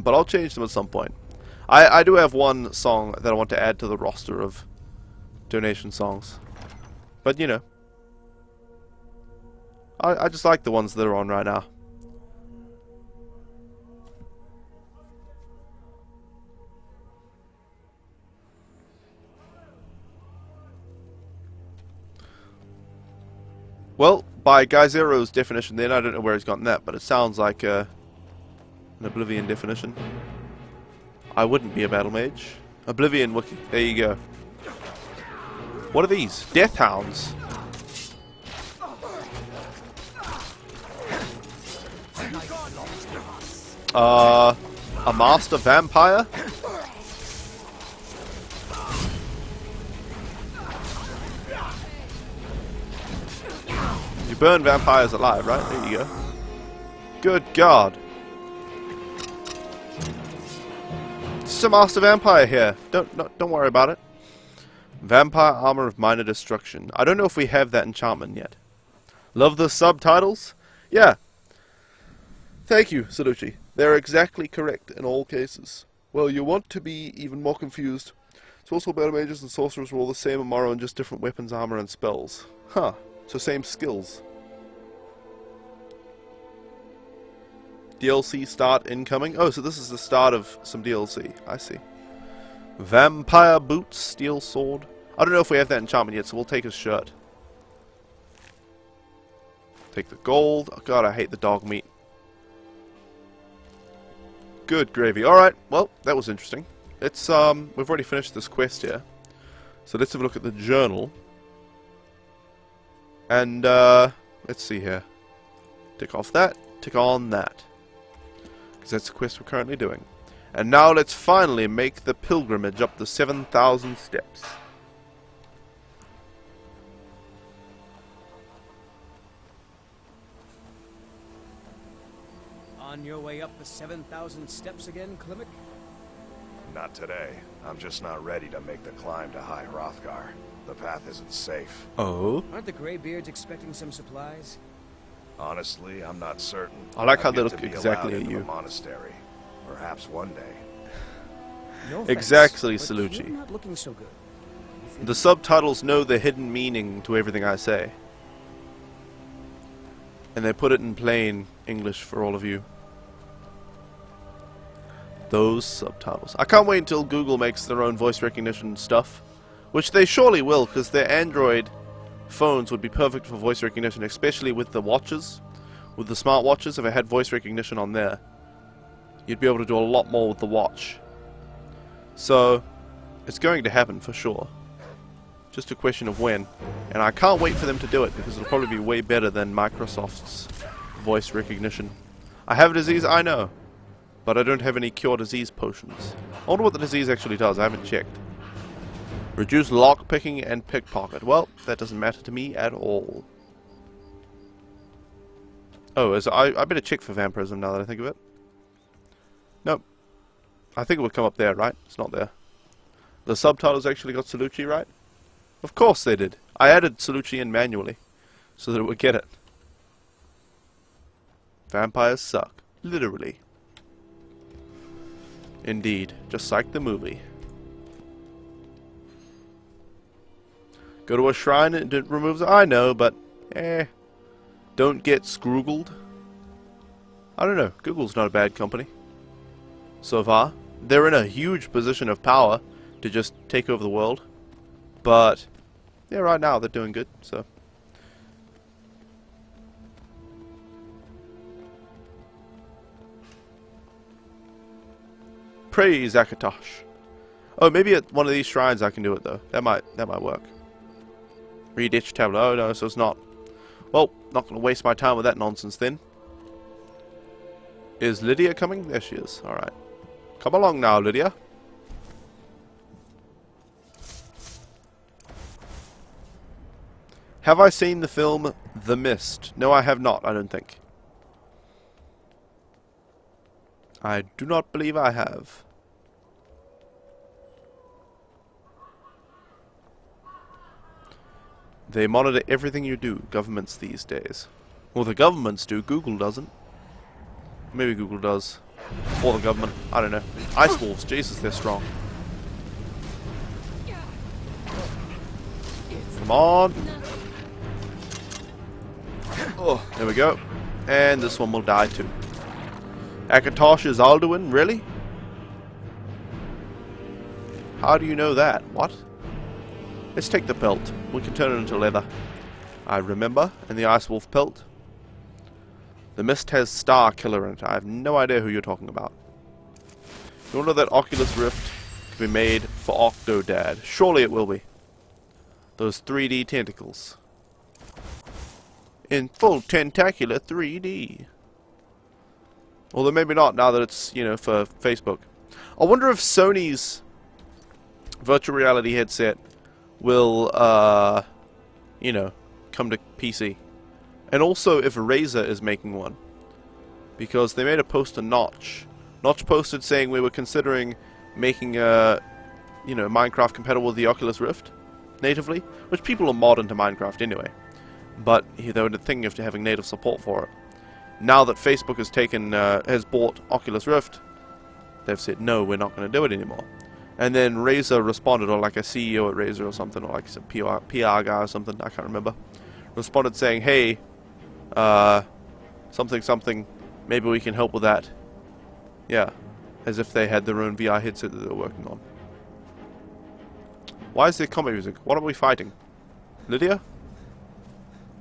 But I'll change them at some point. I do have one song that I want to add to the roster of donation songs. But, you know. I just like the ones that are on right now. Well, by Guy Zero's definition then, I don't know where he's gotten that, but it sounds like an Oblivion definition. I wouldn't be a battle mage. Oblivion wiki. There you go. What are these? Death hounds. A master vampire? You burn vampires alive, right? There you go. Good God. It's a master vampire here. Don't worry about it. Vampire armor of minor destruction. I don't know if we have that enchantment yet. Love the subtitles? Yeah. Thank you, Salucci. They're exactly correct in all cases. Well, you want to be even more confused. It's also battle mages and sorcerers are all the same tomorrow and just different weapons, armor, and spells. Huh. So same skills. DLC start incoming. Oh, so this is the start of some DLC. I see. Vampire boots, steel sword. I don't know if we have that enchantment yet, so we'll take his shirt. Take the gold. Oh God, I hate the dog meat. Good gravy. Alright, well, that was interesting. Let's, we've already finished this quest here. So let's have a look at the journal. And, let's see here. Tick off that, tick on that. Because that's the quest we're currently doing. And now let's finally make the pilgrimage up the 7,000 steps. On your way up the 7,000 steps again, Klimek? Not today. I'm just not ready to make the climb to High Hrothgar. The path isn't safe. Oh? Aren't the Greybeards expecting some supplies? Honestly, I'm not certain. I like how I've they yet look to be exactly allowed at into you. the monastery. Perhaps one day. No offense, Exactly, but Salucci. you're not looking so good. The subtitles know the hidden meaning to everything I say. And they put it in plain English for all of you. Those subtitles. I can't wait until Google makes their own voice recognition stuff. Which they surely will, because their Android phones would be perfect for voice recognition, especially with the watches. With the smartwatches, if I had voice recognition on there, you'd be able to do a lot more with the watch. So, it's going to happen for sure. Just a question of when. And I can't wait for them to do it, because it'll probably be way better than Microsoft's voice recognition. I have a disease, I know. But I don't have any cure disease potions. I wonder what the disease actually does, I haven't checked. Reduce lockpicking and pickpocket. Well, that doesn't matter to me at all. Oh, I better check for vampirism now that I think of it. Nope. I think it would come up there, right? It's not there. The subtitles actually got Salucci right? Of course they did. I added Salucci in manually, so that it would get it. Vampires suck. Literally. Indeed. Just like the movie. Go to a shrine and it removes it. I know, but don't get scroogled. I don't know. Google's not a bad company. So far. They're in a huge position of power to just take over the world. But yeah, right now they're doing good, so. Praise Akatosh. Oh, maybe at one of these shrines I can do it though. That might work. Read itch tablet. Oh no, so it's not. Well, not gonna waste my time with that nonsense then. Is Lydia coming? There she is. Alright. Come along now, Lydia. Have I seen the film The Mist? No, I have not, I don't think. I do not believe I have. They monitor everything you do, governments these days. Well, the governments do, Google doesn't. Maybe Google does. For the government. I don't know. Ice wolves. Jesus, they're strong. Come on. Oh, there we go. And this one will die too. Akatosh is Alduin? Really? How do you know that? What? Let's take the pelt. We can turn it into leather. I remember. And the Ice Wolf pelt. The mist has Star Killer in it. I have no idea who you're talking about. You know that Oculus Rift can be made for Octodad. Surely it will be. Those 3D tentacles. In full tentacular 3D. Although maybe not now that it's, you know, for Facebook. I wonder if Sony's virtual reality headset will, you know, come to PC. And also if Razer is making one. Because they made a post to Notch. Notch posted saying we were considering making a, you know, Minecraft compatible with the Oculus Rift natively. Which people are mod into Minecraft anyway. But they were thinking of having native support for it. Now that Facebook has taken, has bought Oculus Rift, they've said no, we're not going to do it anymore. And then Razer responded, or like a CEO at Razer or something, or like a PR guy or something, I can't remember, responded saying, hey, something, maybe we can help with that. Yeah, as if they had their own VR headset that they were working on. Why is there combat music? What are we fighting? Lydia?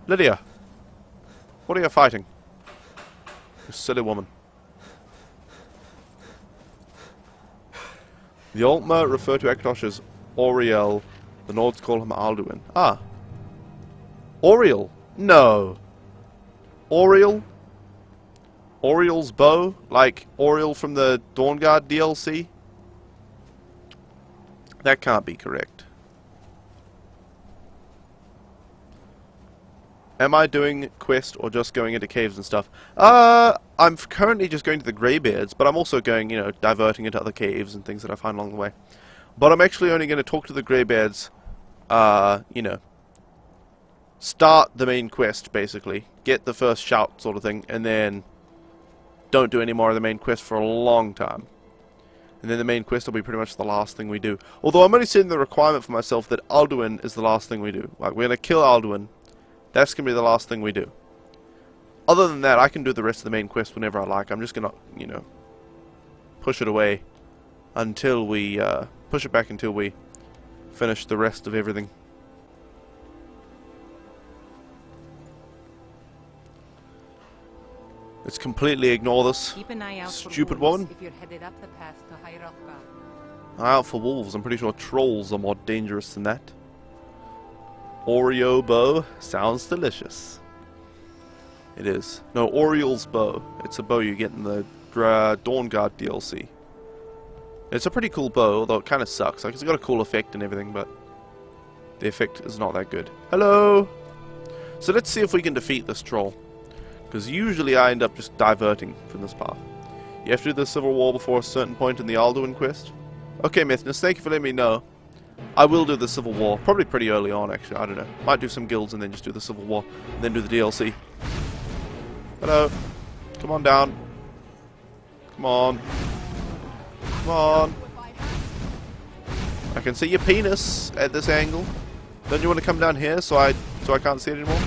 Lydia! What are you fighting? You silly woman. The Altmer refer to Akatosh as Auriel. The Nords call him Alduin. Ah. Auriel? No. Auriel? Auriel's bow? Like Auriel from the Dawnguard DLC? That can't be correct. Am I doing quest or just going into caves and stuff? I'm currently just going to the Greybeards, but I'm also going, you know, diverting into other caves and things that I find along the way. But I'm actually only going to talk to the Greybeards, you know, start the main quest, basically. Get the first shout sort of thing, and then don't do any more of the main quest for a long time. And then the main quest will be pretty much the last thing we do. Although I'm only setting the requirement for myself that Alduin is the last thing we do. Like, we're going to kill Alduin. That's going to be the last thing we do. Other than that, I can do the rest of the main quest whenever I like. I'm just going to, you know, push it away until we, push it back until we finish the rest of everything. Let's completely ignore this Keep an eye out stupid for wolves woman. if you're headed up the path to High Hrothgar. Eye out for wolves. I'm pretty sure trolls are more dangerous than that. Oreo bow sounds delicious. It is. No, Oriel's bow. It's a bow you get in the Dawnguard DLC. It's a pretty cool bow, although it kind of sucks. Like, it's got a cool effect and everything, but the effect is not that good. Hello! So let's see if we can defeat this troll. Because usually I end up just diverting from this path. You have to do the Civil War before a certain point in the Alduin quest. Okay, Mythnus, thank you for letting me know. I will do the Civil War, probably pretty early on actually, I don't know. Might do some guilds and then just do the Civil War, and then do the DLC. Hello. Come on down. Come on. Come on. I can see your penis at this angle. Don't you want to come down here so I can't see it anymore?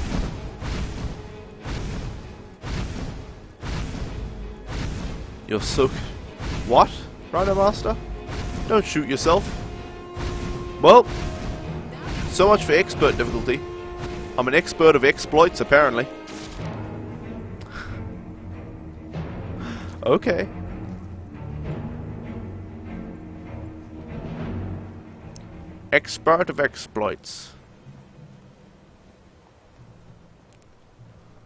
You're so... What? Rhino Master? Don't shoot yourself. Well, so much for expert difficulty. I'm an expert of exploits, apparently. Okay. Expert of exploits.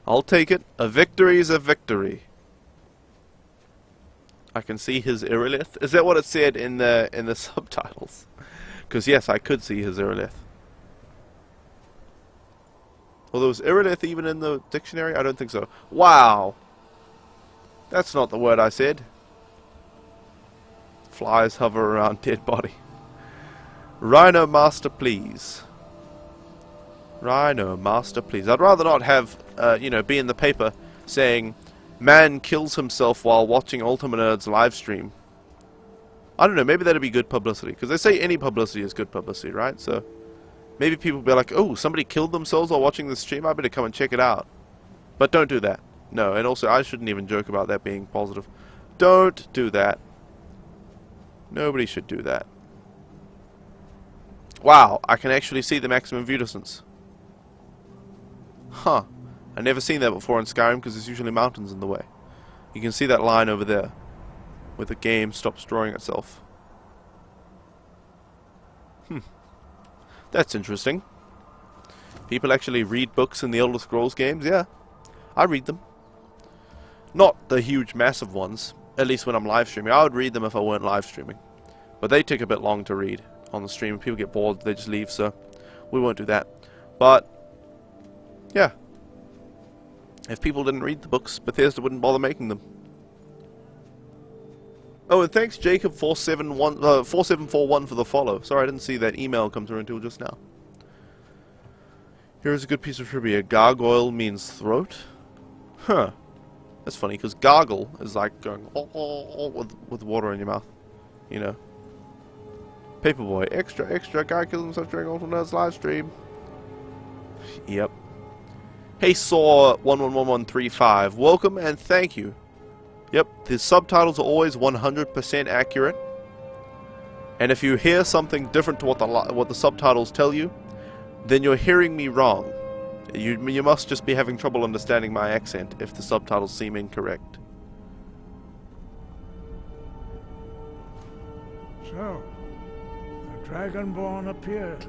I'll take it. A victory is a victory. I can see his Irilith. Is that what it said in the subtitles? Because yes, I could see his Irilith. Although is Irilith even in the dictionary? I don't think so. Wow! That's not the word I said. Flies hover around dead body. Rhino Master, please. Rhino Master, please. I'd rather not have, you know, be in the paper saying, man kills himself while watching Ultima Nerd's live stream. I don't know, maybe that'd be good publicity. Because they say any publicity is good publicity, right? So maybe people will be like, oh, somebody killed themselves while watching this stream? I better come and check it out. But don't do that. No, and also I shouldn't even joke about that being positive. Don't do that. Nobody should do that. Wow, I can actually see the maximum view distance. Huh. I've never seen that before in Skyrim because there's usually mountains in the way. You can see that line over there where the game stops drawing itself. That's interesting. People actually read books in the Elder Scrolls games? Yeah, I read them. Not the huge massive ones, at least when I'm live streaming. I would read them if I weren't live streaming. But they take a bit long to read on the stream. People get bored, they just leave, so we won't do that. But, yeah. If people didn't read the books, Bethesda wouldn't bother making them. Oh, and thanks Jacob4741 for the follow. Sorry, I didn't see that email come through until just now. Here's a good piece of trivia. Gargoyle means throat. Huh. That's funny, because gargle is like going with water in your mouth. You know. Paperboy. Extra, extra. Guy kills himself during Ultima Nerd's live stream. Yep. Hey Saw111135. Welcome and thank you. Yep, the subtitles are always 100% accurate. And if you hear something different to what the subtitles tell you, then you're hearing me wrong. You must just be having trouble understanding my accent if the subtitles seem incorrect. So, the Dragonborn appears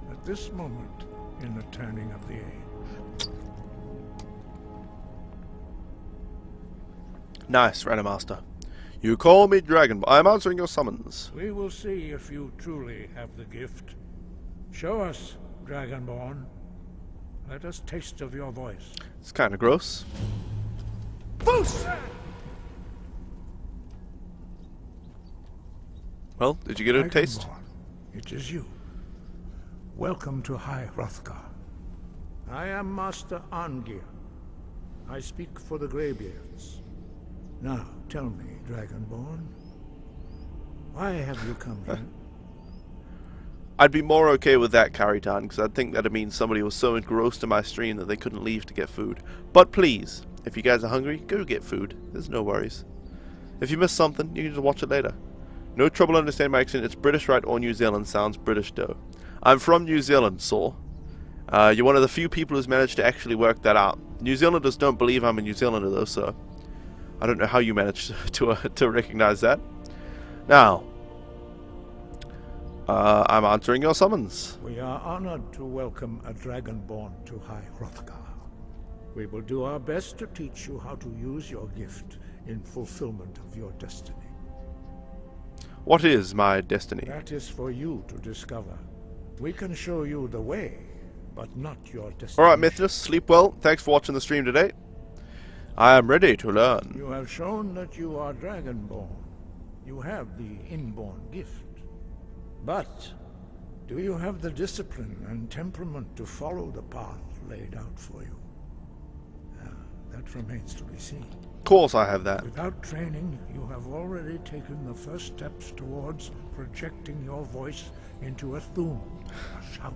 at this moment in the turning of the age. Nice, Ranamaster. You call me Dragon. I'm answering your summons. We will see if you truly have the gift. Show us, Dragonborn. Let us taste of your voice. It's kind of gross. Boos! Well, did you get a taste? It is you. Welcome to High Hrothgar. I am Master Arngir. I speak for the Greybeards. Now, tell me, Dragonborn, why have you come here? I'd be more okay with that, Karitan, because I'd think that'd mean somebody was so engrossed in my stream that they couldn't leave to get food. But please, if you guys are hungry, go get food. There's no worries. If you missed something, you can just watch it later. No trouble understanding my accent. It's British, right, or New Zealand sounds British, though. I'm from New Zealand, Saw. You're one of the few people who's managed to actually work that out. New Zealanders don't believe I'm a New Zealander, though, so I don't know how you managed to recognize that. Now, I'm answering your summons. We are honored to welcome a Dragonborn to High Hrothgar. We will do our best to teach you how to use your gift in fulfillment of your destiny. What is my destiny? That is for you to discover. We can show you the way, but not your destiny. Alright, Mithras, sleep well. Thanks for watching the stream today. I am ready to learn. You have shown that you are Dragonborn. You have the inborn gift. But do you have the discipline and temperament to follow the path laid out for you? That remains to be seen. Of course I have that. Without training, you have already taken the first steps towards projecting your voice into a thum, a shout.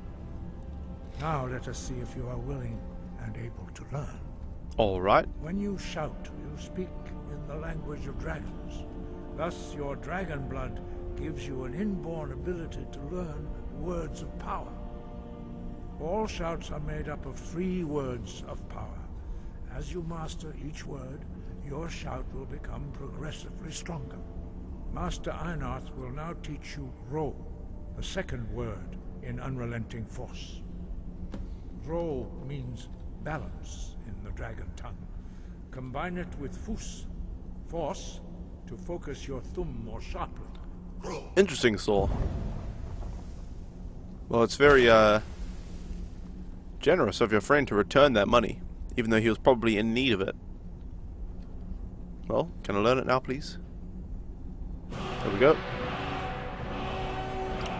Now let us see if you are willing and able to learn. Alright. When you shout, you speak in the language of dragons. Thus, your dragon blood gives you an inborn ability to learn words of power. All shouts are made up of 3 words of power. As you master each word, your shout will become progressively stronger. Master Einarth will now teach you Ro, the second word in Unrelenting Force. Ro means balance in the dragon tongue. Combine it with Fus, force, to focus your thumb more sharply. Interesting, Saul. Well, it's very, generous of your friend to return that money, even though he was probably in need of it. Well, can I learn it now, please? There we go.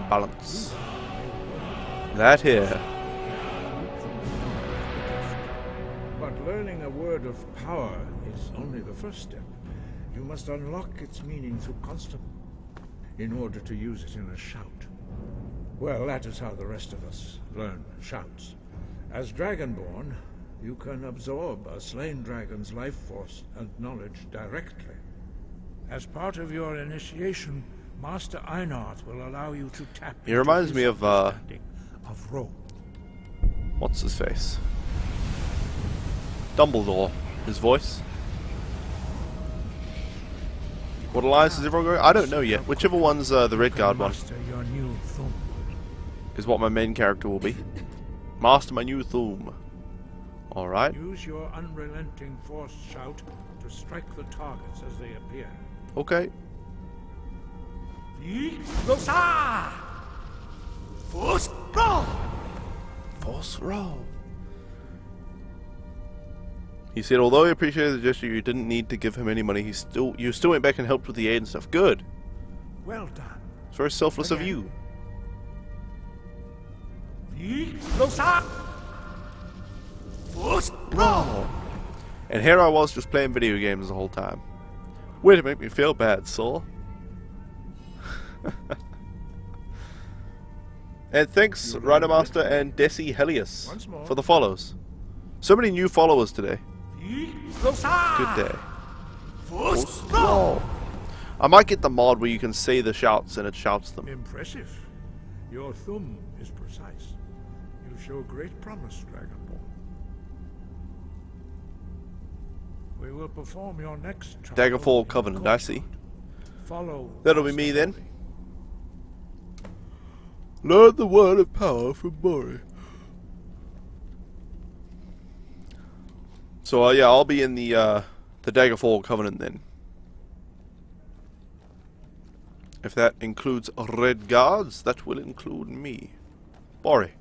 Balance. That here. But learn Learning a word of power is only the first step. You must unlock its meaning through constant in order to use it in a shout. Well, that is how the rest of us learn shouts. As Dragonborn, you can absorb a slain dragon's life force and knowledge directly. As part of your initiation, Master Einarth will allow you to tap He reminds me of role. what's his face? Dumbledore. His voice. What alliance is everyone going? I don't know yet. Whichever one's the Redguard one Your new thumb. is what my main character will be. Master my new thum. Alright. Use your unrelenting force shout to strike the targets as they appear. Okay. Force roll. He said, although he appreciated the gesture, you didn't need to give him any money. You still went back and helped with the aid and stuff. Good. Well done. It's very selfless of you. Roll. And here I was just playing video games the whole time. Way to make me feel bad, Saul. And thanks, Rhinomaster and Desi Helios for the follows. So many new followers today. Good day. Roll. I might get the mod where you can say the shouts and it shouts them. Impressive. Your thumb is precise. You show great promise, Dragonborn. We will perform your next trial. Daggerfall Covenant, I see. Follow. That'll be me then. Learn the word of power from Mori. So yeah, I'll be in the Daggerfall Covenant then. If that includes Red Guards, that will include me. Bori.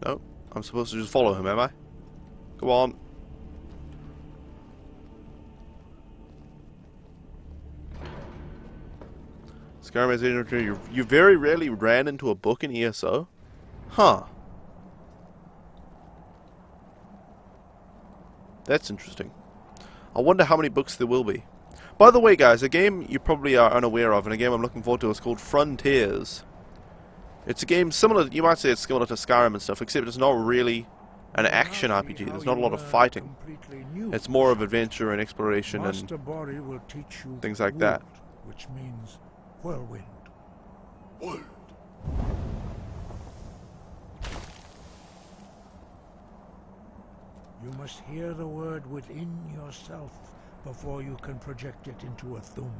No, I'm supposed to just follow him, am I? Go on. Skyrim as agent, you very rarely ran into a book in ESO? Huh. That's interesting. I wonder how many books there will be. By the way, guys, a game you probably are unaware of, and a game I'm looking forward to, is called Frontiers. It's a game similar, you might say it's similar to Skyrim and stuff, except it's not really an action RPG. There's not a lot of fighting. It's more of adventure and exploration and things like that. Which means whirlwind. Wood. You must hear the word within yourself before you can project it into a thum.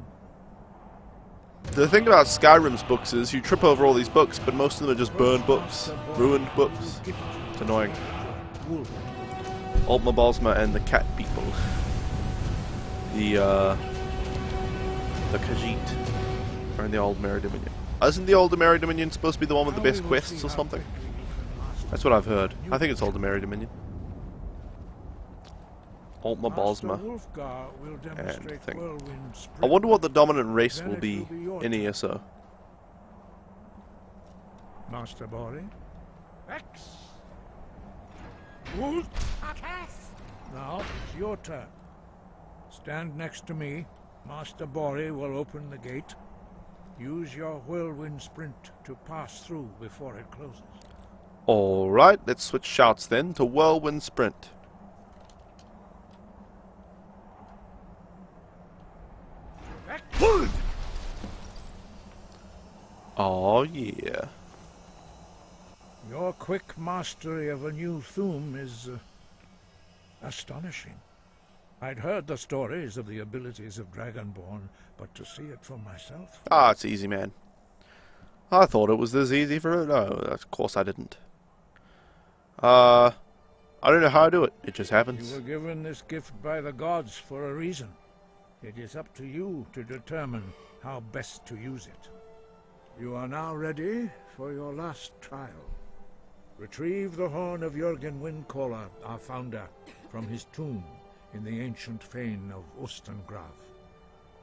The thing about Skyrim's books is you trip over all these books, but most of them are just burned books, ruined books. It's annoying. Altma Bosma and the cat people. The Khajiit are in the Old Merry Dominion. Isn't the Old Merry Dominion supposed to be the one with the best quests or something? That's what I've heard. I think it's Old Merry Dominion. Altma Bosma and thing. I wonder what the dominant race will be in ESO. Master Bori. X. Now it's your turn. Stand next to me. Master Bori will open the gate. Use your whirlwind sprint to pass through before it closes. Alright, let's switch shouts then to Whirlwind Sprint. Oh yeah. Your quick mastery of a new thum is astonishing. I'd heard the stories of the abilities of Dragonborn, but to see it for myself... Ah, it's easy, man. I thought it was this easy for it. No, of course I didn't. I don't know how I do it. It just happens. You were given this gift by the gods for a reason. It is up to you to determine how best to use it. You are now ready for your last trial. Retrieve the horn of Jürgen Windcaller, our founder, from his tomb in the ancient fane of Ustengrav.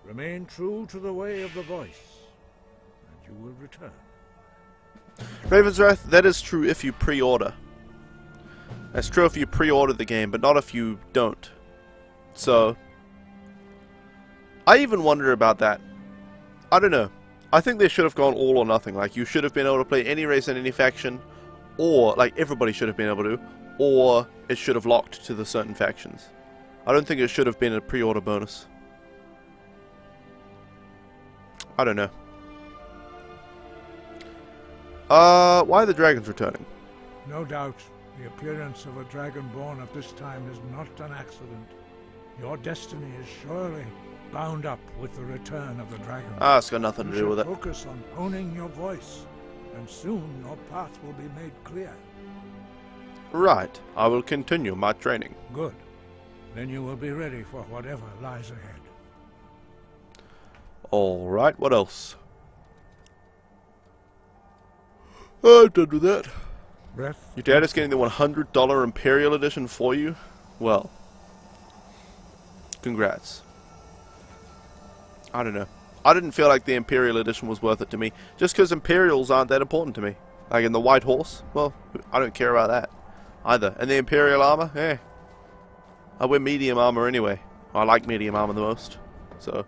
Remain true to the way of the voice, and you will return. Ravenswrath, that is true if you pre-order. That's true if you pre-order the game, but not if you don't. So, I even wonder about that. I don't know. I think they should have gone all or nothing. Like, you should have been able to play any race and any faction, or, like, everybody should have been able to, or it should have locked to the certain factions. I don't think it should have been a pre-order bonus. I don't know. Why are the dragons returning? No doubt, the appearance of a dragonborn at this time is not an accident. Your destiny is surely bound up with the return of the dragon. Ah, it's got nothing to do with it. Focus on honing your voice, and soon your path will be made clear. Right. I will continue my training. Good. Then you will be ready for whatever lies ahead. Alright, what else? I'm done with that. Breath. Your dad is getting the $100 Imperial Edition for you? Well, congrats. I don't know. I didn't feel like the Imperial Edition was worth it to me. Just because Imperials aren't that important to me. Like in the White Horse, well, I don't care about that either. And the Imperial armor, eh. I wear medium armor anyway. I like medium armor the most. So,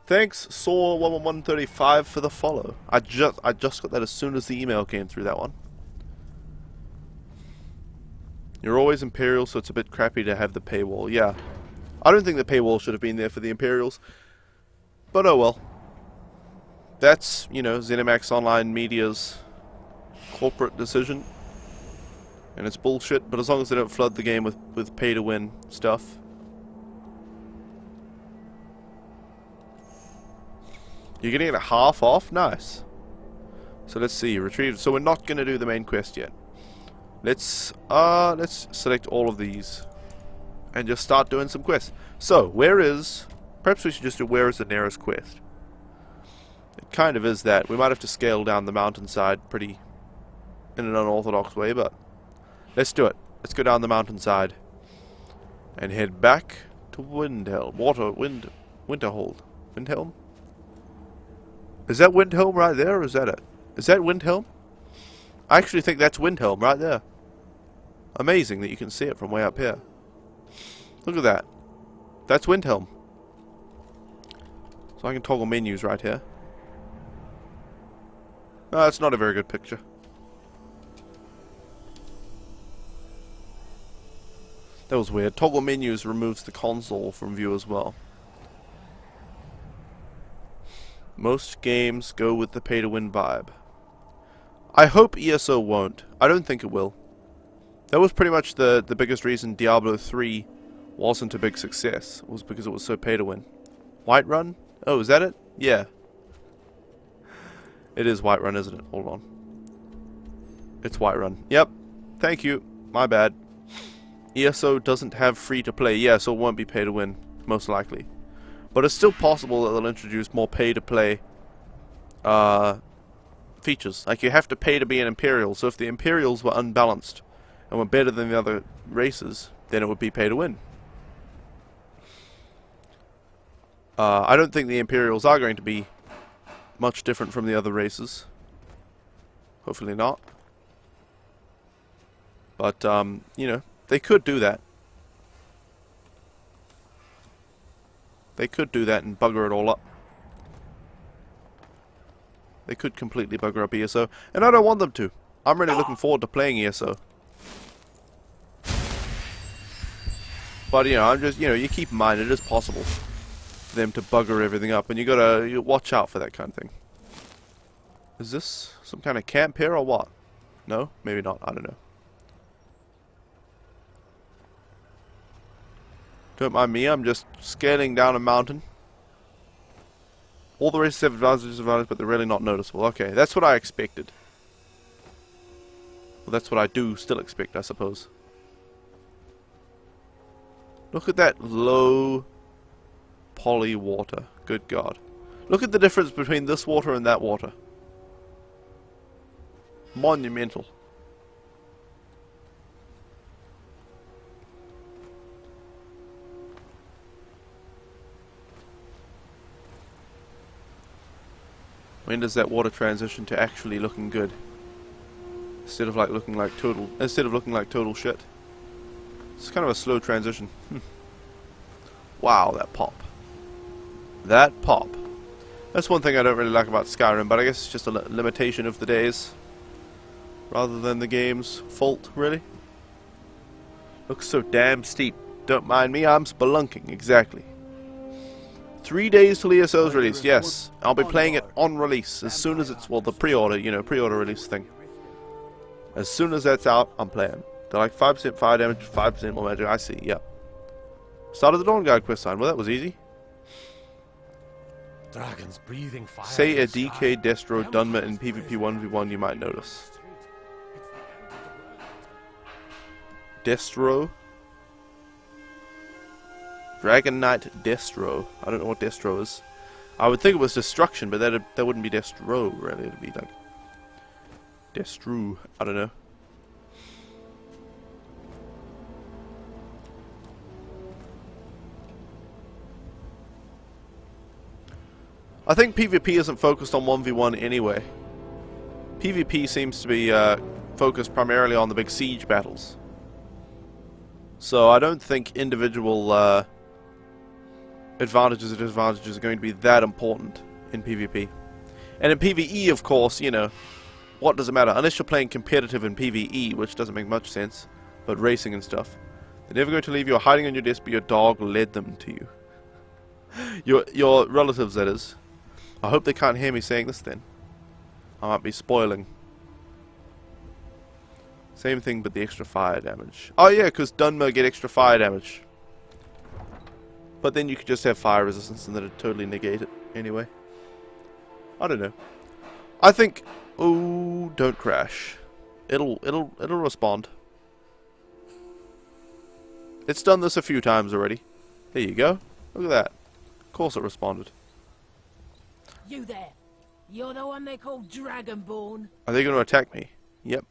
thanks, Saw11135 for the follow. I just got that as soon as the email came through, that one. You're always Imperial, so it's a bit crappy to have the paywall. Yeah. I don't think the paywall should have been there for the Imperials. But oh well. That's, you know, ZeniMax Online Media's corporate decision. And it's bullshit, but as long as they don't flood the game with pay-to-win stuff. You're getting it at half off? Nice. So let's see, retrieve. So we're not going to do the main quest yet. Let's select all of these. And just start doing some quests. So, perhaps we should just do where is the nearest quest. It kind of is that. We might have to scale down the mountainside pretty in an unorthodox way, but let's do it. Let's go down the mountainside and head back to Windhelm. Winterhold. Windhelm? Is that Windhelm right there, or is that it? Is that Windhelm? I actually think that's Windhelm right there. Amazing that you can see it from way up here. Look at that. That's Windhelm. So I can toggle menus right here. No, that's not a very good picture. That was weird. Toggle menus removes the console from view as well. Most games go with the pay-to-win vibe. I hope ESO won't. I don't think it will. That was pretty much the biggest reason Diablo 3 wasn't a big success, was because it was so pay-to-win. Whiterun? Oh, is that it? Yeah. It is Whiterun, isn't it? Hold on. It's Whiterun. Yep. Thank you. My bad. ESO doesn't have free-to-play. Yeah, so it won't be pay-to-win, most likely. But it's still possible that they'll introduce more pay-to-play features. Like, you have to pay to be an Imperial, so if the Imperials were unbalanced and were better than the other races, then it would be pay-to-win. I don't think the Imperials are going to be much different from the other races. Hopefully not. But, you know, they could do that. They could do that and bugger it all up. They could completely bugger up ESO, and I don't want them to. I'm really looking forward to playing ESO. But, you know, I'm just, you know, you keep in mind it is possible for them to bugger everything up, and you watch out for that kind of thing. Is this some kind of camp here or what? No? Maybe not. I don't know. Don't mind me, I'm just scaling down a mountain. All the races have advantages and disadvantages, but they're really not noticeable. Okay, that's what I expected. Well, that's what I do still expect, I suppose. Look at that low poly water. Good God. Look at the difference between this water and that water. Monumental. When does that water transition to actually looking good? Instead of looking like total shit. It's kind of a slow transition. Wow, that pop. That pop. That's one thing I don't really like about Skyrim, but I guess it's just a limitation of the days. Rather than the game's fault, really. Looks so damn steep. Don't mind me, I'm spelunking. Exactly. 3 days till ESO's released, yes. I'll be playing it on release as soon as it's, well, the pre-order, you know, pre-order release thing. As soon as that's out, I'm playing. They're like 5% fire damage, 5% more magic. I see, yep. Started the Dawn Guard quest line. Well, that was easy. Dragons breathing fire. Say a DK Destro Dunmer in PvP 1v1 you might notice. Destro? Dragon Knight Destro. I don't know what Destro is. I would think it was Destruction, but that wouldn't be Destro, really. It'd be like Destru. I don't know. I think PvP isn't focused on 1v1 anyway. PvP seems to be focused primarily on the big siege battles. So I don't think individual advantages and disadvantages are going to be that important in PvP. And in PvE, of course, you know, what does it matter? Unless you're playing competitive in PvE, which doesn't make much sense, but racing and stuff. They're never going to leave you hiding on your desk, but your dog led them to you. Your relatives, that is. I hope they can't hear me saying this then. I might be spoiling. Same thing, but the extra fire damage. Oh yeah, because Dunmer get extra fire damage. But then you could just have fire resistance and then it'd totally negate it anyway. I don't know. I think... Oh, don't crash. It'll respond. It's done this a few times already. There you go. Look at that. Of course it responded. You there. You're the one they call Dragonborn. Are they going to attack me? Yep.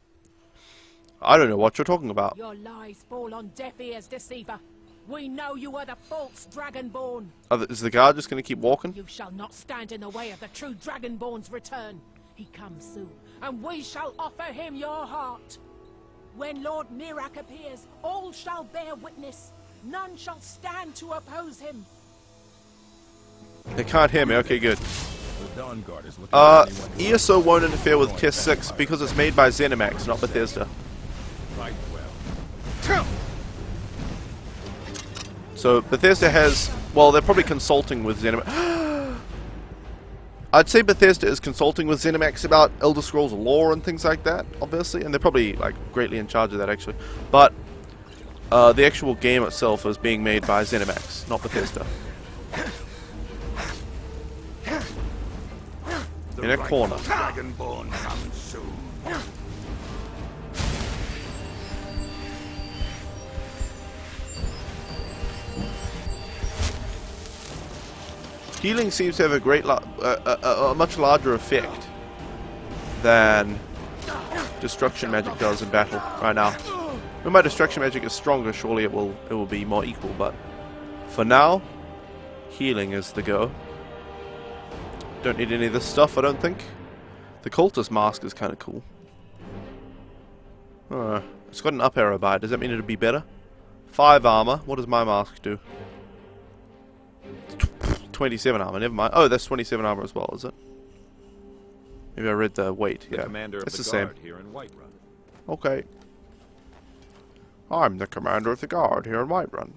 I don't know what you're talking about. Your lies fall on deaf ears, deceiver. We know you are the false Dragonborn. Is the guard just going to keep walking? You shall not stand in the way of the true Dragonborn's return. He comes soon, and we shall offer him your heart. When Lord Mirak appears, all shall bear witness. None shall stand to oppose him. They can't hear me. Okay, good. The Dawn Guard is looking for anyone who ESO won't interfere with Test 6 because it's made by ZeniMax, not Bethesda. fight well. So Bethesda has, well, they're probably consulting with ZeniMax. I'd say Bethesda is consulting with ZeniMax about Elder Scrolls lore and things like that, obviously, and they're probably like greatly in charge of that actually. But the actual game itself is being made by ZeniMax, not Bethesda. In a corner. Dragonborn comes soon. Healing seems to have a much larger effect than destruction magic does in battle right now. When my destruction magic is stronger, surely it will be more equal. But for now, healing is the go. Don't need any of this stuff, I don't think. The cultist mask is kind of cool. It's got an up arrow by it. Does that mean it'll be better? 5 armor. What does my mask do? 27 armor. Never mind. Oh, that's 27 armor as well, is it? Maybe I read the weight. Yeah, it's the same. Here in Whiterun. Okay. I'm the commander of the guard here in Whiterun.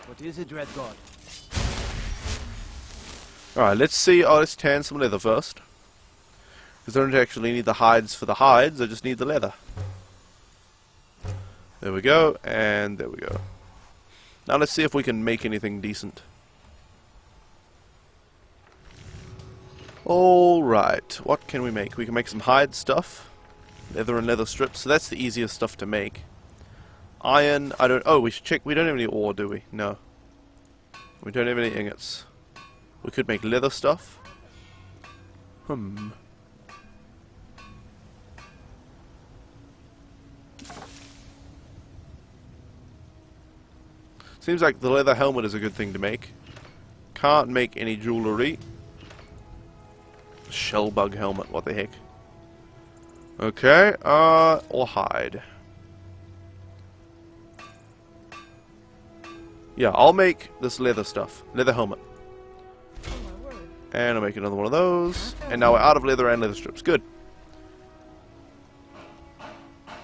What is it, Red God? Alright, let's see. Oh, let's tan some leather first. Because I don't actually need the hides for the hides, I just need the leather. There we go, and there we go. Now let's see if we can make anything decent. Alright, what can we make? We can make some hide stuff. Leather and leather strips, so that's the easiest stuff to make. Iron, I don't... Oh, we should check. We don't have any ore, do we? No. We don't have any ingots. We could make leather stuff. Seems like the leather helmet is a good thing to make. Can't make any jewelry. Shellbug helmet, what the heck. Okay, or hide. Yeah, I'll make this leather stuff. Leather helmet. And I'll make another one of those. And now we're out of leather and leather strips. Good.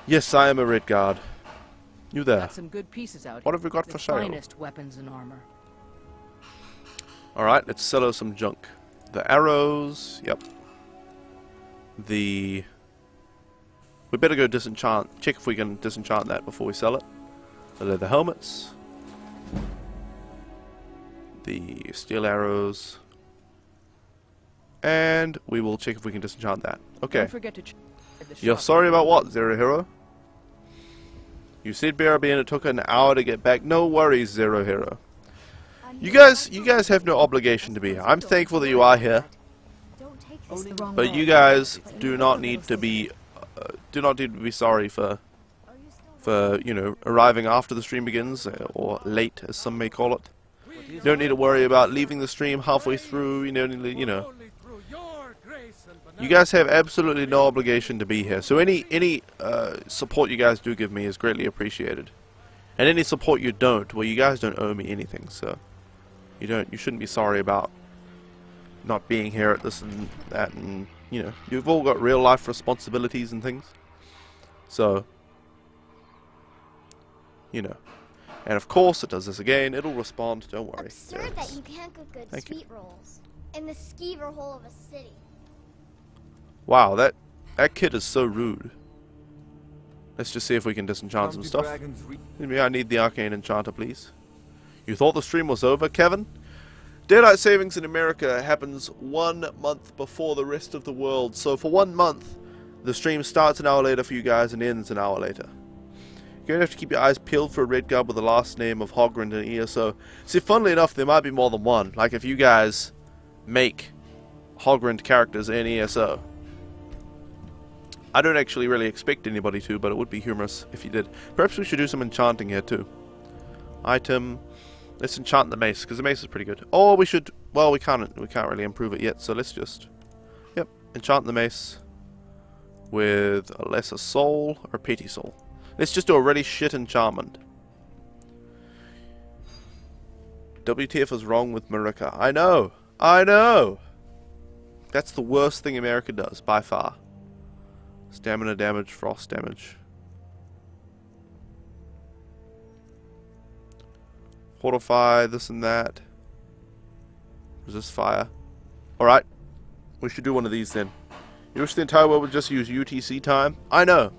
Yes, I am a red guard. You there. Got some good pieces out. What have we got The for sale? finest weapons and armor. Alright, let's sell her some junk. The arrows, yep. We better go disenchant, check if we can disenchant that before we sell it. The leather helmets. The steel arrows. And we will check if we can disenchant that. Okay. Don't forget to check the You're shop. sorry about what, Zero Hero? You said BRB and it took an hour to get back. No worries, Zero Hero. You guys have no obligation to be here. I'm thankful that you are here, but you guys do not need to be sorry for you know, arriving after the stream begins, or late as some may call it. You don't need to worry about leaving the stream halfway through. You know. You guys have absolutely no obligation to be here. So any support you guys do give me is greatly appreciated, and any support you don't, well, you guys don't owe me anything. So. You shouldn't be sorry about not being here at this and that, and you know, you've all got real life responsibilities and things. So, you know, and of course it does this again. It'll respond. Don't worry. Absurd that you can't cook good sweet rolls in the skeever hole of a city. Wow, that kid is so rude. Let's just see if we can disenchant some stuff. I need the arcane enchanter, please. You thought the stream was over, Kevin? Daylight savings in America happens 1 month before the rest of the world. So for 1 month, the stream starts an hour later for you guys and ends an hour later. You're going to have to keep your eyes peeled for a red guard with the last name of Hogrind and ESO. See, funnily enough, there might be more than one. Like if you guys make Hogrind characters in ESO. I don't actually really expect anybody to, but it would be humorous if you did. Perhaps we should do some enchanting here too. Item... Let's enchant the mace, because the mace is pretty good. Or we should... Well, we can't really improve it yet, so let's just... Yep, enchant the mace with a lesser soul or a petty soul. Let's just do a really shit enchantment. WTF is wrong with Marika. I know! I know! That's the worst thing America does, by far. Stamina damage, frost damage. Fortify, this and that. Resist fire. Alright. We should do one of these then. You wish the entire world would just use UTC time? I know.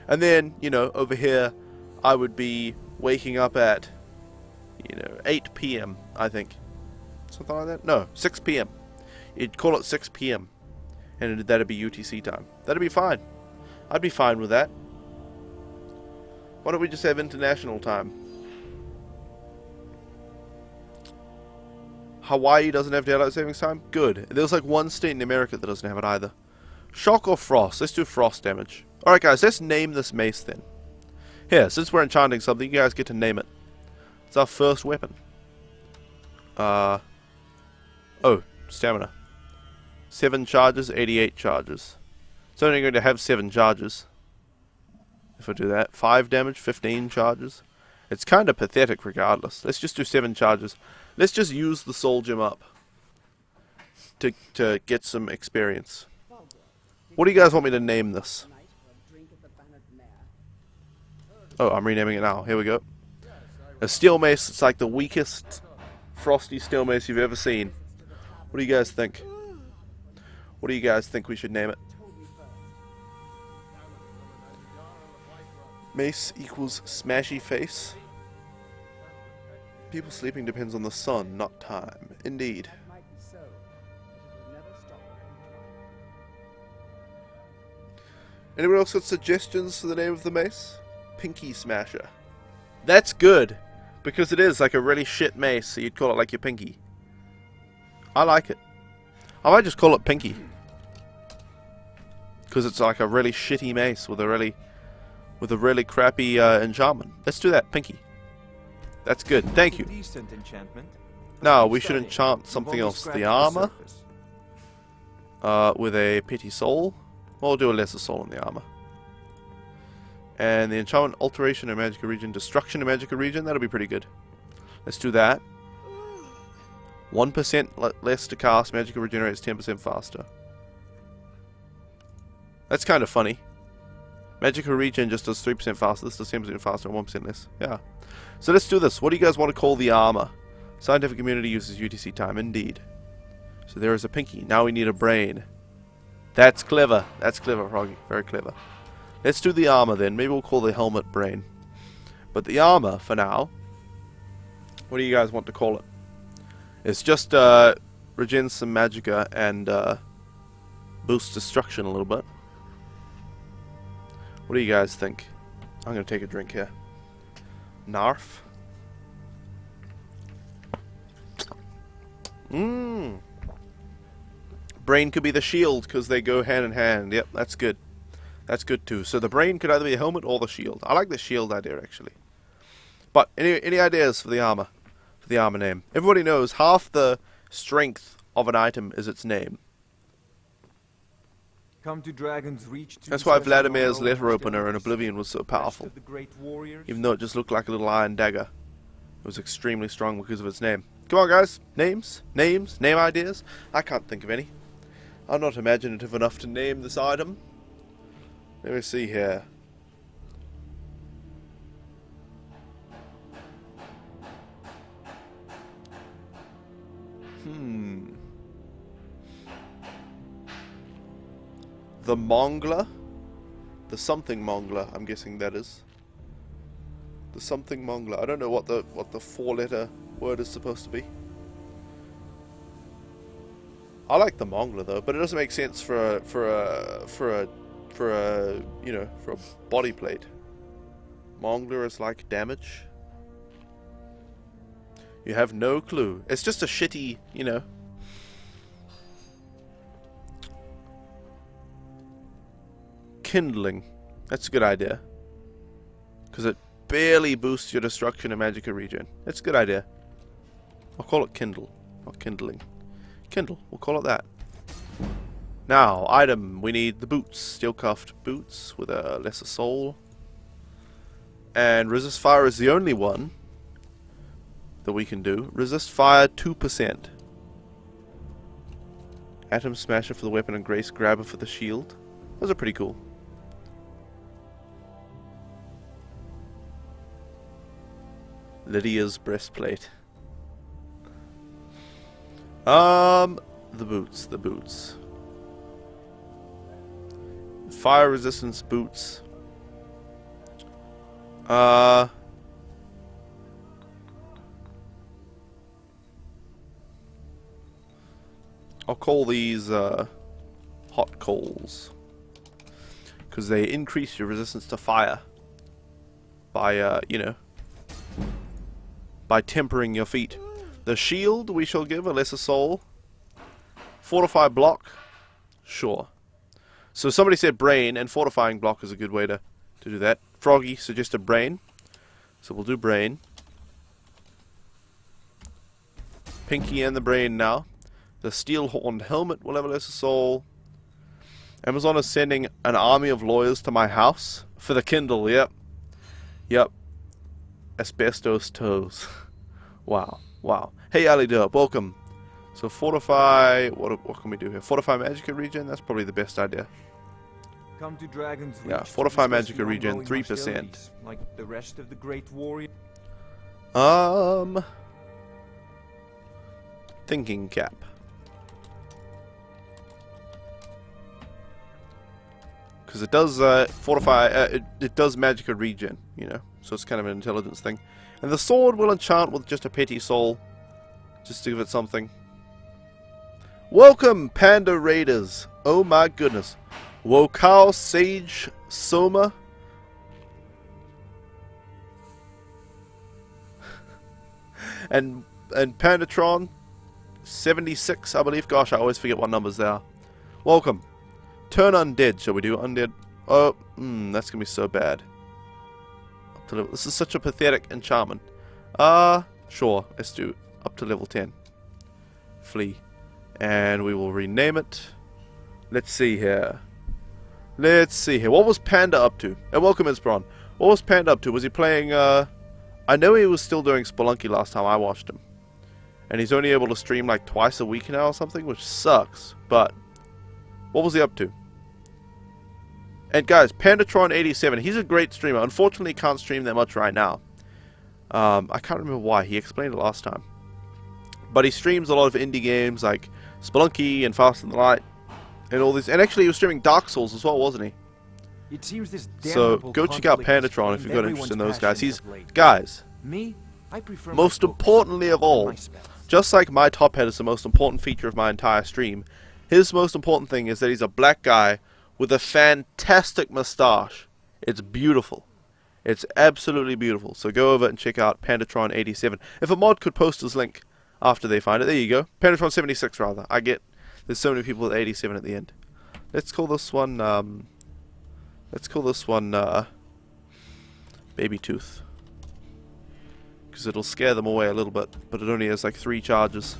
And then, you know, over here, I would be waking up at, you know, 8 PM, I think. Something like that? No, 6 PM. You'd call it 6 PM. And that'd be UTC time. That'd be fine. I'd be fine with that. Why don't we just have international time? Hawaii doesn't have daylight savings time? Good. There's like one state in America that doesn't have it either. Shock or frost? Let's do frost damage. Alright guys, let's name this mace then. Here, since we're enchanting something, you guys get to name it. It's our first weapon. Oh, stamina. 7 charges, 88 charges. It's only going to have 7 charges. If I do that. 5 damage, 15 charges. It's kind of pathetic regardless. Let's just do 7 charges. Let's just use the soul gem up to get some experience. What do you guys want me to name this? Oh, I'm renaming it now. Here we go. A steel mace. It's like the weakest frosty steel mace you've ever seen. What do you guys think? What do you guys think we should name it? Mace equals smashy face. People sleeping depends on the sun, not time. Indeed. Anyone else got suggestions for the name of the mace? Pinky Smasher. That's good, because it is like a really shit mace, so you'd call it like your pinky. I like it. I might just call it Pinky. Because it's like a really shitty mace with a really crappy enchantment. Let's do that, Pinky. That's good. Thank you. Decent enchantment. Now we should enchant something else. The armor. With a petty soul. We'll do a lesser soul on the armor. And the enchantment alteration in Magica region, destruction in Magica region, that'll be pretty good. Let's do that. 1% less to cast, Magica regenerates 10% faster. That's kind of funny. Magica region just does 3% faster, this does 10% faster and 1% less. Yeah. So let's do this. What do you guys want to call the armor? Scientific community uses UTC time, indeed. So there is a pinky. Now we need a brain. That's clever. That's clever, Froggy. Very clever. Let's do the armor then. Maybe we'll call the helmet brain. But the armor, for now, what do you guys want to call it? It's just regen some magicka and boost destruction a little bit. What do you guys think? I'm going to take a drink here. Narf. Brain could be the shield because they go hand in hand. Yep, that's good. That's good too. So the brain could either be a helmet or the shield. I like the shield idea actually. But any ideas for the armor? For the armor name? Everybody knows half the strength of an item is its name. Come to Dragon's Reach. That's why Vladimir's letter opener in Oblivion was so powerful. Even though it just looked like a little iron dagger. It was extremely strong because of its name. Come on guys, names, name ideas? I can't think of any. I'm not imaginative enough to name this item. Let me see here. The Mongler? The something Mongler, I'm guessing that is. The something Mongler. I don't know what the 4-letter word is supposed to be. I like the Mongler though, but it doesn't make sense for a body plate. Mongler is like damage. You have no clue. It's just a shitty, kindling. That's a good idea. Because it barely boosts your destruction in Magica region. It's a good idea. I'll call it kindle, not kindling. Kindle, we'll call it that. Now, item, we need the boots. Steel cuffed boots with a lesser soul. And resist fire is the only one that we can do. Resist fire 2%. Atom smasher for the weapon and grace grabber for the shield. Those are pretty cool. Lydia's breastplate. The boots. Fire resistance boots. I'll call these hot coals because they increase your resistance to fire by by tempering your feet. The shield we shall give a lesser soul. Fortify block, sure. So somebody said brain, and fortifying block is a good way to do that. Froggy suggested brain, so we'll do brain. Pinky and the brain now. The steel horned helmet will have a lesser soul. Amazon is sending an army of lawyers to my house for the Kindle. Yep. Asbestos toes. Wow. Hey Ali Derp, welcome. So fortify. What can we do here? Fortify Magica region. That's probably the best idea. Come to Dragon's Reach. Yeah, fortify Magica region 3%. Like the rest of the great warrior. Thinking cap. Because it does fortify. It does Magica region. So it's kind of an intelligence thing. And the sword will enchant with just a petty soul. Just to give it something. Welcome, Panda Raiders. Oh my goodness. Wokao Sage Soma. and Pandatron 76, I believe. Gosh, I always forget what numbers they are. Welcome. Turn undead. Shall we do undead? Oh, that's gonna be so bad. Up to level. This is such a pathetic enchantment. Sure. Let's do up to level 10. Flee. And we will rename it. Let's see here. Let's see here. What was Panda up to? And welcome, Inspiron. What was Panda up to? Was he playing, I know he was still doing Spelunky last time I watched him. And he's only able to stream like twice a week now or something, which sucks. But, what was he up to? And guys, Pandatron87, he's a great streamer. Unfortunately, he can't stream that much right now. I can't remember why. He explained it last time. But he streams a lot of indie games like Spelunky and Fast and the Light. And all this. And actually, he was streaming Dark Souls as well, wasn't he? It seems this So, damnable go check out conflict has Pandatron if you've got inflamed interest in those guys. everyone's He's, passions of late. guys, Me, I prefer most my books importantly of all, my spells. just like my top hat is the most important feature of my entire stream, his most important thing is that he's a black guy with a fantastic mustache. It's beautiful. It's absolutely beautiful. So go over and check out Pandatron87. If a mod could post his link after they find it, there you go. Pandatron76 rather. I get there's so many people with 87 at the end. Let's call this one Baby Tooth. Because it'll scare them away a little bit, but it only has like 3 charges.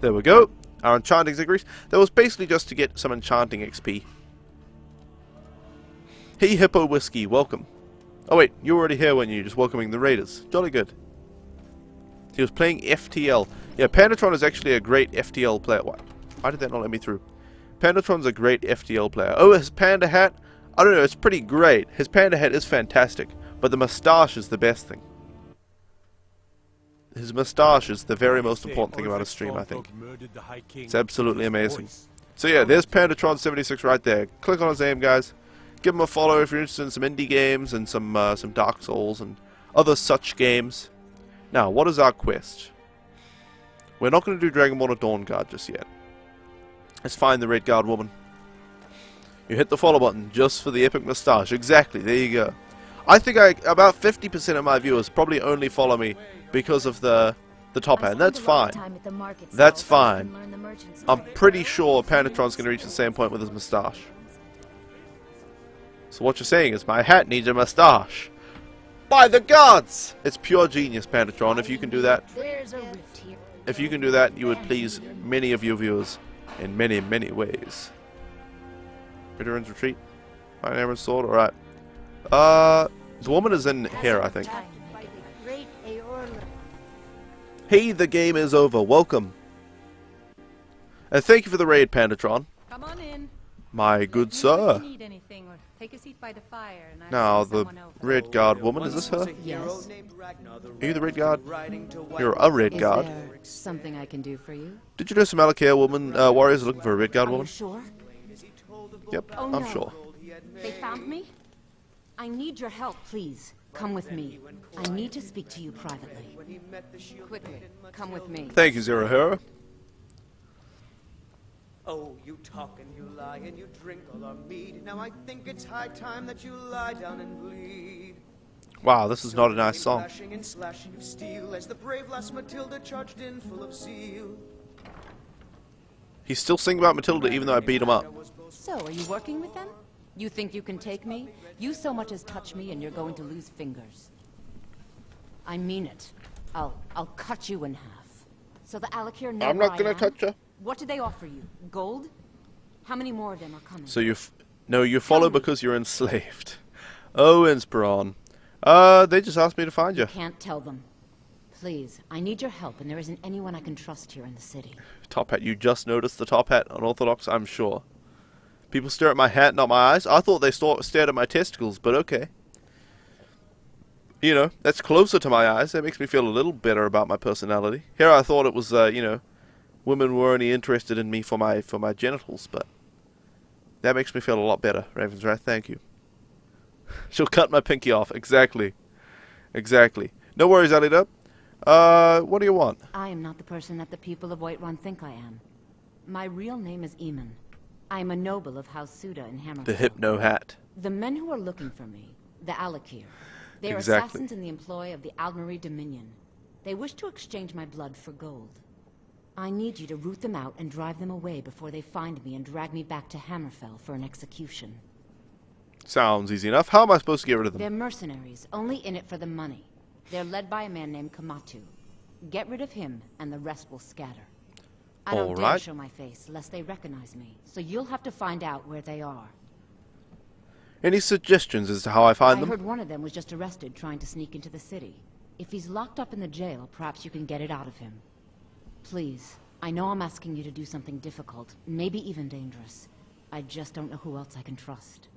There we go. Our enchanting increase. That was basically just to get some enchanting XP. Hey Hippo Whiskey, welcome. Oh wait, you were already here when you just welcoming the raiders. Jolly good. He was playing FTL. Yeah, Pandatron is actually a great FTL player. Why did that not let me through? Pandatron's a great FTL player. Oh, his panda hat? I don't know, it's pretty great. His panda hat is fantastic, but the mustache is the best thing. His mustache is the very most important thing about his stream, I think. It's absolutely amazing. So yeah, there's Pandatron76 right there. Click on his name, guys. Give him a follow if you're interested in some indie games and some Dark Souls and other such games. Now, what is our quest? We're not going to do Dragonborn or Dawn Guard just yet. Let's find the Red Guard woman. You hit the follow button just for the epic mustache. Exactly, there you go. I think about 50% of my viewers probably only follow me because of the top hat. That's fine. That's fine. I'm pretty sure Pandatron's going to reach the same point with his mustache. So what you're saying is my hat needs a mustache. By the gods! It's pure genius, Pandatron. If you can do that, if you can do that, you would please many of your viewers in many, many ways. Veteran's Retreat. Iron Hammer Sword. Alright. The woman is in here, I think. Hey, the game is over. Welcome. And thank you for the raid, Pandatron. Come on in. My good If sir. you need anything, or take a seat by the fire and I'll Now, send the someone over. Red Guard woman, is this her? Yes. Are you the Red Guard? You're a Red Is Guard. there something I can do for you? Did you know some Alakir woman warriors are looking for a Red Guard Are you woman? sure? Yep, Oh, I'm no. sure. They found me? I need your help, please. Come with me. I need to speak to you privately. Quickly, come with me. Thank you, Zero Hero. Oh, you talk and you lie and you drink all our mead. Now I think it's high time that you lie down and bleed. Wow, this is not a nice song. Flashing and slashing of steel as the brave lass Matilda charged in full of zeal. He's still singing about Matilda even though I beat him up. So, are you working with them? You think you can take me? You so much as touch me and you're going to lose fingers. I mean it. I'll cut you in half. So the Alakir know I'm where not I gonna am? touch you. What do they offer you? Gold? How many more of them are coming? So you you follow because you're enslaved. Oh, Inspiron. They just asked me to find you. Can't tell them. Please, I need your help and there isn't anyone I can trust here in the city. Top hat. You just noticed the top hat on Orthodox, I'm sure. People stare at my hat, not my eyes. I thought they stared at my testicles, but okay. You know, that's closer to my eyes. That makes me feel a little better about my personality. Here I thought it was, you know, women were only interested in me for my genitals, but that makes me feel a lot better, Ravenswrath. Thank you. She'll cut my pinky off. Exactly. Exactly. No worries, Alida. What do you want? I am not the person that the people of Whiterun think I am. My real name is Eamon. I am a noble of House Suda in Hammerfell. The Hypno Hat. The men who are looking for me, the Alakir, they are Exactly. assassins in the employ of the Aldmeri Dominion. They wish to exchange my blood for gold. I need you to root them out and drive them away before they find me and drag me back to Hammerfell for an execution. Sounds easy enough. How am I supposed to get rid of them? They're mercenaries, only in it for the money. They're led by a man named Kamatu. Get rid of him, and the rest will scatter. I don't dare Alright. show my face, lest they recognize me, so you'll have to find out where they are. Any suggestions as to how I find I them? heard one of them was just arrested trying to sneak into the city. If he's locked up in the jail, perhaps you can get it out of him. Please, I know I'm asking you to do something difficult, maybe even dangerous. I just don't know who else I can trust.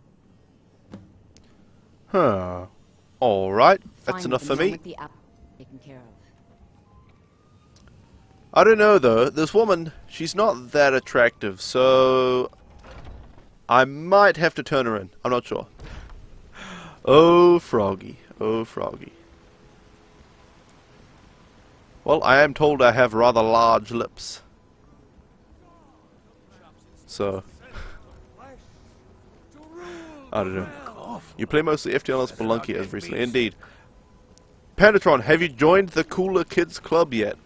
Huh. Alright, that's Fine, enough the for me. moment the app taken care of. I don't know though, this woman, she's not that attractive, so I might have to turn her in. I'm not sure. Oh, Froggy. Oh, Froggy. Well, I am told I have rather large lips. So, I don't know. You play mostly FTL or Spelunky as recently. Indeed. Pandatron, have you joined the Cooler Kids Club yet?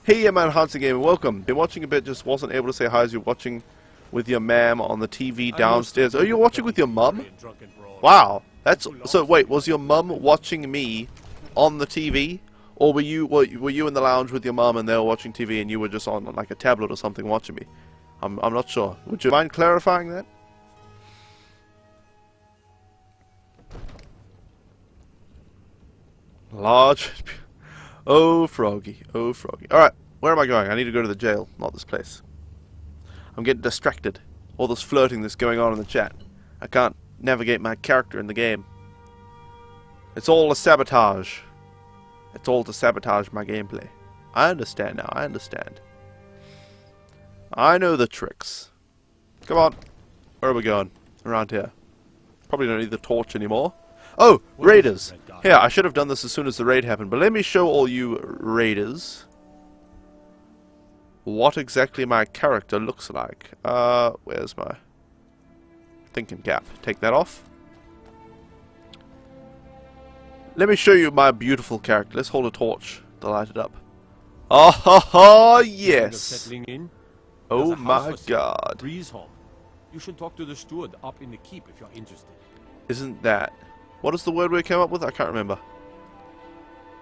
Hey, yeah, man, Hansen Gamer, welcome. Been watching a bit, just wasn't able to say hi as you're watching with your ma'am on the TV downstairs. Oh, you're watching with your mum? Wow. That's so. Wait, was your mum watching me on the TV, or were you in the lounge with your mum and they were watching TV and you were just on like a tablet or something watching me? I'm not sure. Would you mind clarifying that? Large. Oh, Froggy. Oh, Froggy. Alright, where am I going? I need to go to the jail, not this place. I'm getting distracted. All this flirting that's going on in the chat. I can't navigate my character in the game. It's all a sabotage. It's all to sabotage my gameplay. I understand now. I understand. I know the tricks. Come on. Where are we going? Around here. Probably don't need the torch anymore. Oh, raiders. Here, I should have done this as soon as the raid happened, but let me show all you raiders what exactly my character looks like. Where's my thinking cap? Take that off. Let me show you my beautiful character. Let's hold a torch to light it up. Oh, ha, ha, yes. Oh my god. Breeze home. You should talk to the steward up in the keep if you're interested. Isn't that... What is the word we came up with? I can't remember.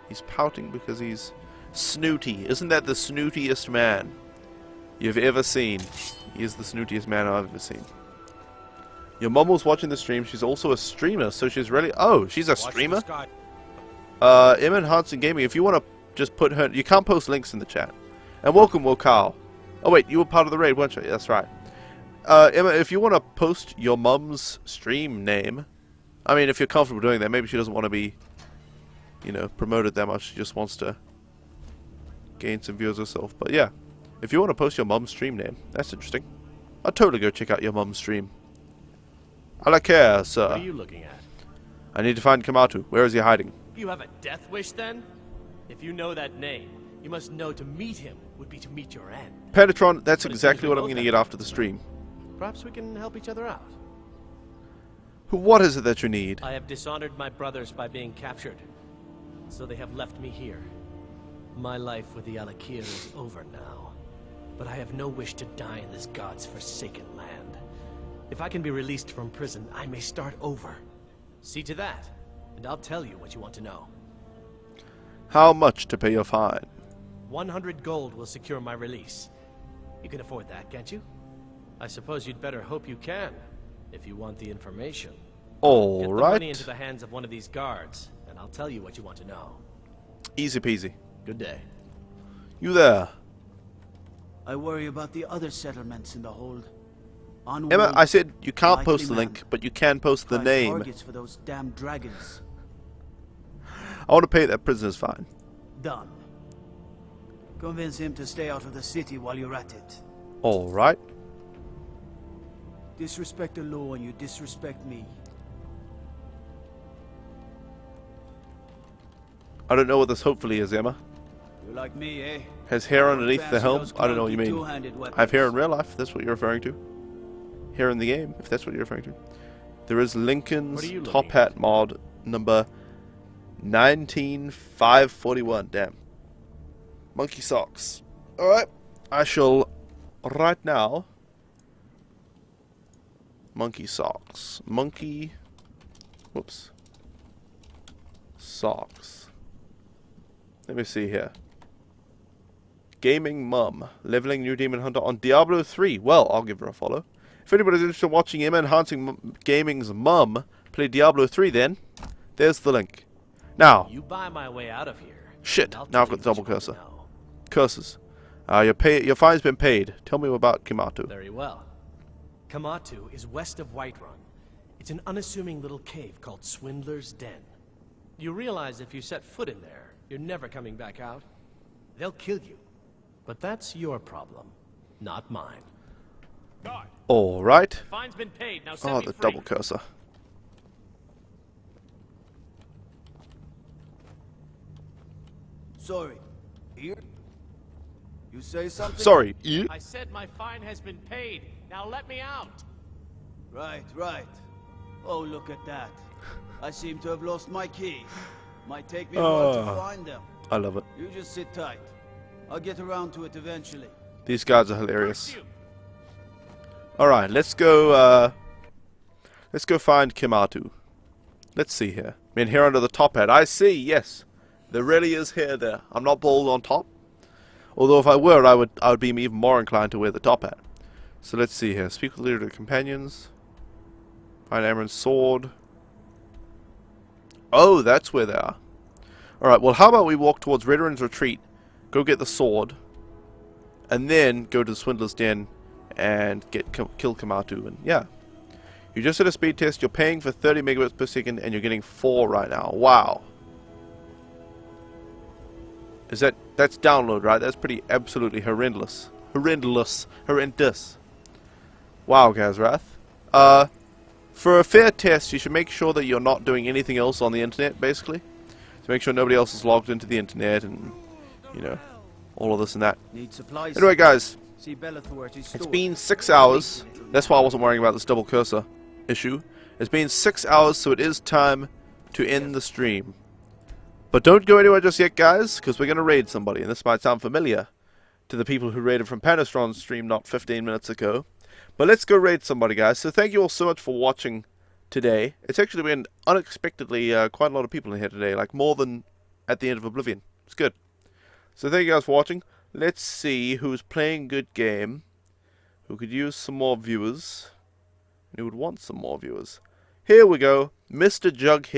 He's pouting because he's snooty. Isn't that the snootiest man you've ever seen? He is the snootiest man I've ever seen. Your mom was watching the stream. She's also a streamer, so she's really... Oh, she's a streamer? Emma Hansen Gaming, if you want to just put her... You can't post links in the chat. And welcome, Wokal. Oh, wait, you were part of the raid, weren't you? That's right. Emma, if you want to post your mum's stream name... I mean, if you're comfortable doing that, maybe she doesn't want to be, you know, promoted that much. She just wants to gain some viewers herself. But yeah, if you want to post your mum's stream name, that's interesting. I'd totally go check out your mum's stream. I like care, sir. What are you looking at? I need to find Kamatu. Where is he hiding? You have a death wish then? If you know that name, you must know to meet him would be to meet your end. Pandatron, that's exactly what I'm going to get after the stream. Perhaps we can help each other out. What is it that you need? I have dishonored my brothers by being captured, so they have left me here. My life with the Alakir is over now, but I have no wish to die in this god's forsaken land. If I can be released from prison, I may start over. See to that, and I'll tell you what you want to know. How much to pay your fine? 100 gold will secure my release. You can afford that, can't you? I suppose you'd better hope you can. If you want the information. All Get the right. money into the hands of one of these guards, and I'll tell you what you want to know. Easy peasy. Good day. You there? I worry about the other settlements in the hold. Emma, I said you can't post the link, but you can post the name. Targets for those damn dragons. I want to pay that prisoner's fine. Done. Convince him to stay out of the city while you're at it. All right. Disrespect the law and you disrespect me. I don't know what this hopefully is, Emma. You like me, eh? Has hair underneath the Fancy helm? those I don't know what you clunky mean. two-handed weapons. I have hair in real life, if that's what you're referring to. Hair in the game, if that's what you're referring to. There is Lincoln's Top Hat mod number 19541. Damn. Monkey socks. Alright. I shall right now... Monkey socks. Monkey... Whoops. Socks. Let me see here. Gaming Mum. Leveling New Demon Hunter on Diablo 3. Well, I'll give her a follow. If anybody's interested in watching him enhancing Gaming's Mum Play Diablo 3 then. There's the link. Now, You buy my way out of here. shit, I'll now I've tell got the you double what you want to cursor. know. Curses. Your fine's been paid. Tell me about Kimatu. Very well. Kamatu is west of Whiterun. It's an unassuming little cave called Swindler's Den. You realize if you set foot in there, you're never coming back out. They'll kill you. But that's your problem, not mine. God, Alright. Fine's been paid, now set Oh, me the free. double cursor. Sorry. Here? You say something? Sorry, you? I said my fine has been paid. Now let me out. Right, right. Oh, look at that. I seem to have lost my key. Might take me a while to find them. I love it. You just sit tight. I'll get around to it eventually. These guys are hilarious. Alright, let's go find Kimatu. Let's see here. I mean, here under the top hat. I see, yes. There really is hair there. I'm not bald on top. Although if I were, I would be even more inclined to wear the top hat. So let's see here. Speak with the leader of the companions. Find Amron's sword. Oh, that's where they are. Alright, well how about we walk towards Redruin's retreat, go get the sword, and then go to the Swindler's Den and kill Kamatu. And yeah. You just did a speed test, you're paying for 30 megabits per second, and you're getting 4 right now. Wow. That's download, right? That's pretty absolutely horrendous. Horrendous. Wow, Gazrath. For a fair test, you should make sure that you're not doing anything else on the internet, basically. So make sure nobody else is logged into the internet and, you know, all of this and that. Need supplies. Anyway, guys, See Bellathor at his it's store. been 6 hours. That's why I wasn't worrying about this double cursor issue. It's been 6 hours, so it is time to end the stream. But don't go anywhere just yet, guys, because we're going to raid somebody. And this might sound familiar to the people who raided from Panastron's stream not 15 minutes ago. But let's go raid somebody, guys. So thank you all so much for watching today. It's actually been unexpectedly quite a lot of people in here today. Like more than at the end of Oblivion. It's good. So thank you guys for watching. Let's see who's playing good game. Who could use some more viewers. And who would want some more viewers. Here we go. Mr. Jughead.